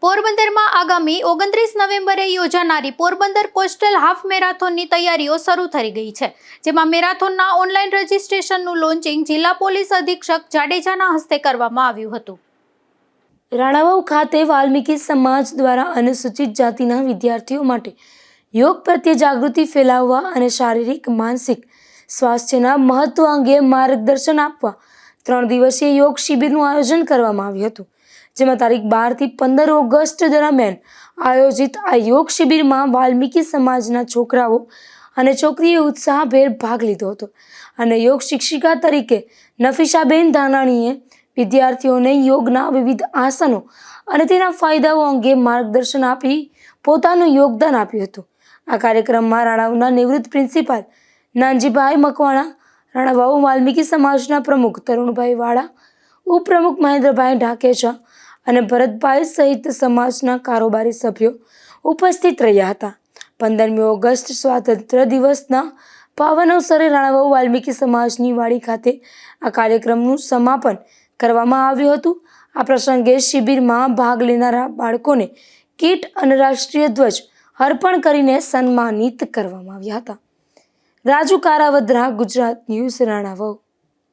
પોરબંદરમાં આગામી 29 નવેમ્બરે યોજાનારી પોરબંદર કોસ્ટલ હાફ મેરાથોનની તૈયારીઓ શરૂ થઈ ગઈ છે, જેમાં મેરાથોનના ઓનલાઈન રજીસ્ટ્રેશનનું લોન્ચિંગ જિલ્લા પોલીસ અધિક્ષક જાડેજાના હસ્તે કરવામાં આવ્યું હતું। રાણાવાવ ખાતે વાલ્મીકી સમાજ દ્વારા અનુસૂચિત જાતિના વિદ્યાર્થીઓ માટે યોગ પ્રત્યે જાગૃતિ ફેલાવવા અને શારીરિક માનસિક સ્વાસ્થ્યના મહત્વ અંગે માર્ગદર્શન આપવા 3 દિવસીય યોગ શિબિરનું આયોજન કરવામાં આવ્યું હતું, જેમાં તારીખ 12 થી 15 ઓગસ્ટ દરમિયાન આયોજિત આ યોગ શિબિરમાં વાલ્મીકી સમાજના છોકરાઓ અને છોકરીઓએ ઉત્સાહભેર ભાગ લીધો હતો અને યોગ શિક્ષિકા તરીકે નફીસાબેન ધાનાણીએ વિદ્યાર્થીઓને યોગના વિવિધ આસનો અને તેના ફાયદાઓ અંગે માર્ગદર્શન આપી પોતાનું યોગદાન આપ્યું હતું। આ કાર્યક્રમમાં રાણાવાવના નિવૃત્ત પ્રિન્સિપાલ નાનજીભાઈ મકવાણા, રાણાવાવ વાલ્મીકી સમાજના પ્રમુખ તરુણભાઈ વાળા, ઉપપ્રમુખ મહેન્દ્રભાઈ ઢાકેચા અને ભરતભાઈ સહિત સમાજના કારોબારી સભ્યો ઉપસ્થિત રહ્યા હતા। 15મી ઓગસ્ટ સ્વાતંત્ર્ય દિવસના પાવન અવસરે રાણાવાવ વાલ્મીકી સમાજની વાડી ખાતે આ કાર્યક્રમનું સમાપન કરવામાં આવ્યું હતું। આ પ્રસંગે શિબિરમાં ભાગ લેનારા બાળકોને કીટ અને રાષ્ટ્રીય ધ્વજ અર્પણ કરીને સન્માનિત કરવામાં આવ્યા હતા। રાજુ કારાવદ્રા, ગુજરાત ન્યૂઝ, રાણાવાવ।